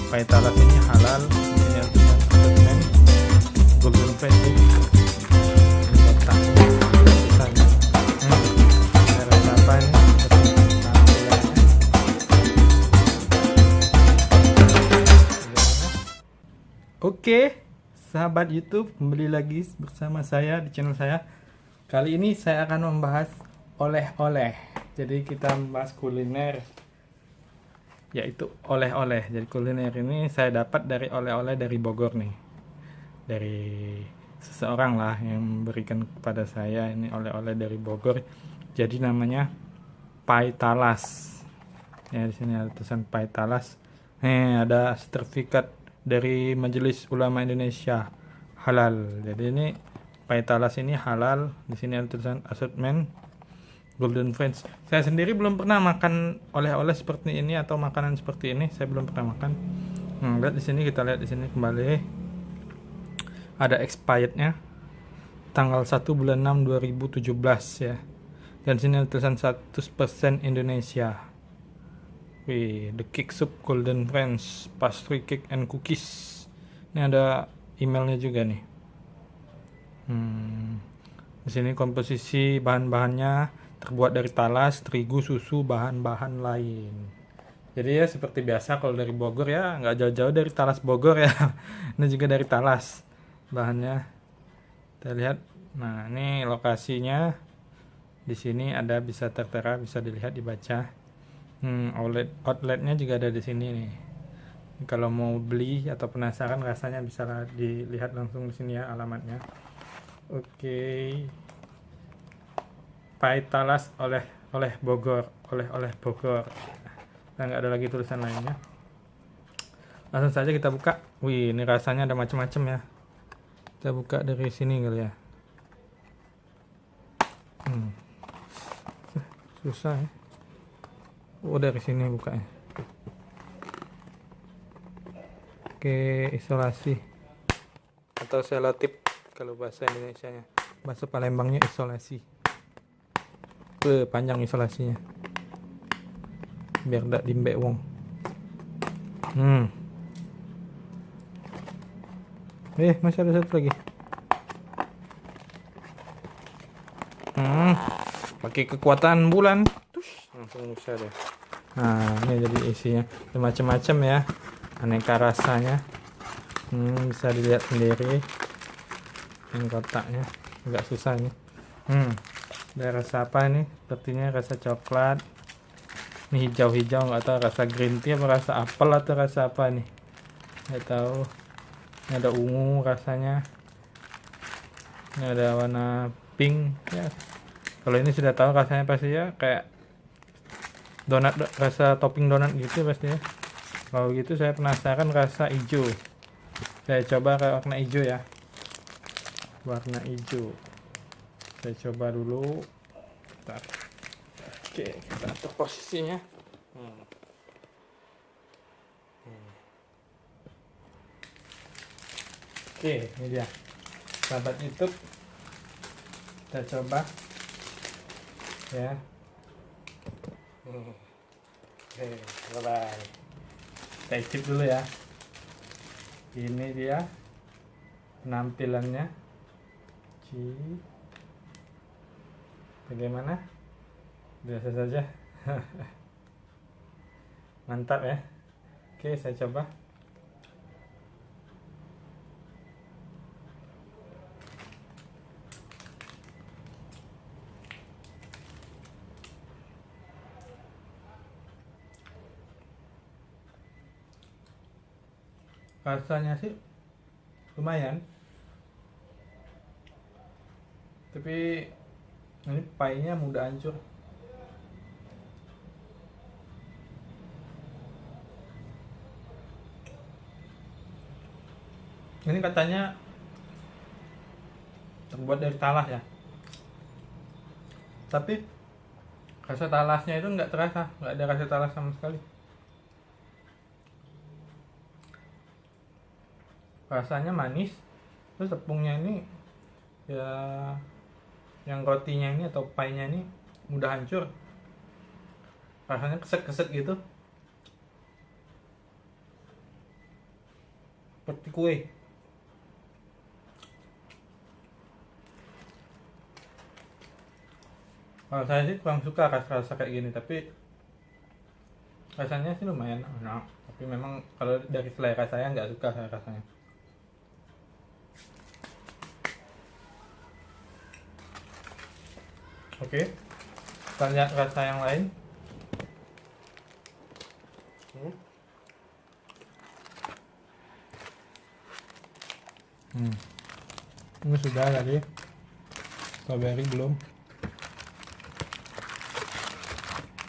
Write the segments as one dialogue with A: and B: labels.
A: pai talas ini halal. Ini yang tulisan assortment golden friendship kotak tulisannya. Saya rasa apa ini tampilannya. Oke, sahabat YouTube, kembali lagi bersama saya di channel saya. Kali ini saya akan membahas oleh-oleh. Jadi kita membahas kuliner, yaitu oleh-oleh. Jadi kuliner ini saya dapat dari oleh-oleh dari Bogor nih, dari seseorang lah yang memberikan kepada saya ini oleh-oleh dari Bogor. Jadi namanya pai talas. Ya, di sini ada tulisan pai talas. Ada sertifikat dari Majelis Ulama Indonesia halal. Jadi ini pai talas ini halal. Di sini ada tulisan assortment Golden Friends. Saya sendiri belum pernah makan oleh-oleh seperti ini atau makanan seperti ini. Saya belum pernah makan. Lihat di sini, kita lihat di sini kembali. Ada expirednya tanggal 1 bulan 6 2017 ya. Dan sini ada tulisan 100% Indonesia. Wih, the cake soup Golden Friends, pastry cake and cookies. Ini ada emailnya juga nih. Di sini komposisi bahan-bahannya terbuat dari talas, terigu, susu, bahan-bahan lain. Jadi ya seperti biasa kalau dari Bogor ya nggak jauh-jauh dari talas Bogor ya. Ini juga dari talas bahannya. Kita lihat. Nah, ini lokasinya di sini ada, bisa tertera, bisa dilihat, dibaca. Outletnya juga ada di sini nih. Kalau mau beli atau penasaran rasanya bisa dilihat langsung di sini ya alamatnya. Oke. Pai talas oleh Bogor, oleh Bogor. Nah, nggak ada lagi tulisan lainnya. Langsung saja kita buka. Wih, ini rasanya ada macam-macam ya. Kita buka dari sini kali ya. Susah ya. Dari sini bukanya. Oke, isolasi atau selotip kalau bahasa Indonesianya. Bahasa Palembangnya isolasi. Panjang isolasinya biar tidak dimbek wong. Masih ada satu lagi. Pakai kekuatan bulan langsung bisa deh. Nah, ini jadi isinya macam-macam ya, aneka rasanya. Bisa dilihat sendiri ini kotaknya, agak susah nih. Ada rasa apa ini? Sepertinya rasa coklat. Ini hijau-hijau, nggak tahu rasa green tea apa rasa apel atau rasa apa nih. Nggak tahu. Ini ada ungu rasanya. Ini ada warna pink ya. Kalau ini sudah tahu rasanya pasti ya kayak donat, rasa topping donat gitu pasti ya. Kalau gitu saya penasaran rasa hijau. Saya coba warna hijau ya. Warna hijau. Saya coba dulu. Bentar. Oke, kita atur posisinya. Oke, ini dia. Sahabat YouTube, kita coba ya. Oke, bye-bye. Kita icip dulu ya. Ini dia penampilannya. Bagaimana? Biasa saja. Mantap ya. Oke, saya coba. Rasanya sih lumayan. Tapi ini painya mudah hancur. Ini katanya terbuat dari talas ya. Tapi rasa talasnya itu nggak terasa, nggak ada rasa talas sama sekali. Rasanya manis, terus tepungnya ini ya, yang rotinya ini atau pie-nya ini mudah hancur, rasanya keset-keset gitu. seperti kue. Kalau saya sih kurang suka rasa-rasa kayak gini, tapi rasanya sih lumayan enak. Tapi memang kalau dari selera saya nggak suka saya rasanya. Oke, kita lihat rasa yang lain. Ini sudah tadi. Strawberry belum.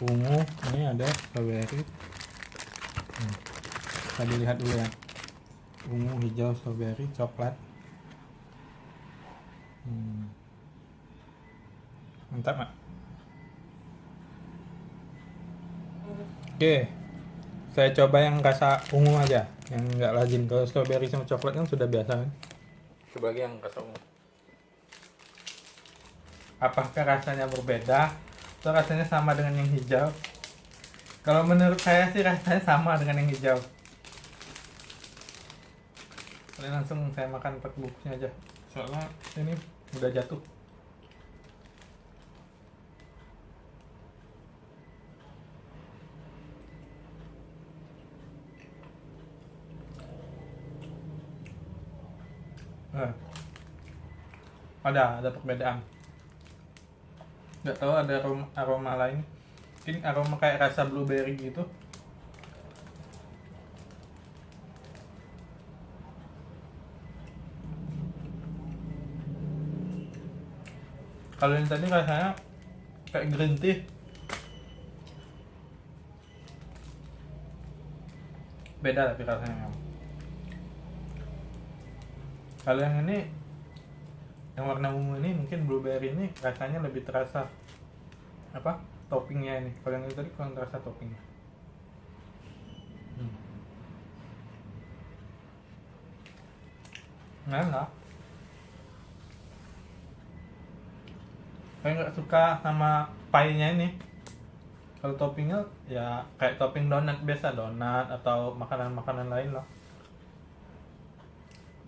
A: Ungu, ini ada strawberry. Kita dilihat dulu ya. Ungu, hijau, strawberry, coklat. Mantap, Mak. Oke, saya coba yang rasa ungu aja, yang nggak lazim. Kalau strawberry sama coklat kan sudah biasa kan. Coba lagi yang rasa ungu. Apakah rasanya berbeda atau rasanya sama dengan yang hijau? Kalau menurut saya sih rasanya sama dengan yang hijau. Kalian langsung saya makan pakai bungkusnya aja, soalnya ini udah jatuh. Ada perbedaan. Nggak tahu ada aroma lain. Mungkin aroma kayak rasa blueberry gitu. Kalau yang tadi rasanya kayak green tea. Beda tapi rasanya. Kalau yang ini, yang warna ungu ini, mungkin blueberry ini rasanya lebih terasa apa toppingnya ini. Kalau yang itu tadi kurang terasa toppingnya. Enak. Saya nggak suka sama pie-nya ini. Kalau toppingnya ya kayak topping donat biasa, donat atau makanan-makanan lain lah.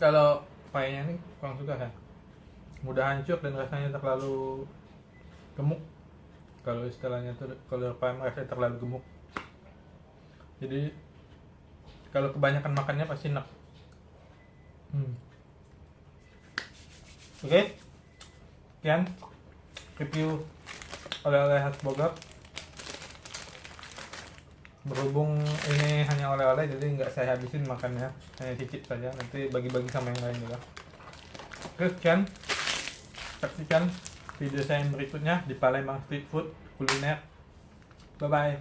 A: Kalau pie-nya ini kurang suka kan, mudah hancur dan rasanya terlalu gemuk. Kalau istilahnya tuh kalau pie rasanya terlalu gemuk. Jadi kalau kebanyakan makannya pasti enak. Oke, sekian review oleh-oleh khas Bogor. Berhubung ini hanya oleh-oleh, jadi nggak saya habisin makannya, hanya cicip saja, nanti bagi-bagi sama yang lain juga. Oke, sekian, saksikan video saya yang berikutnya di Palembang Street Food Kuliner. Bye bye.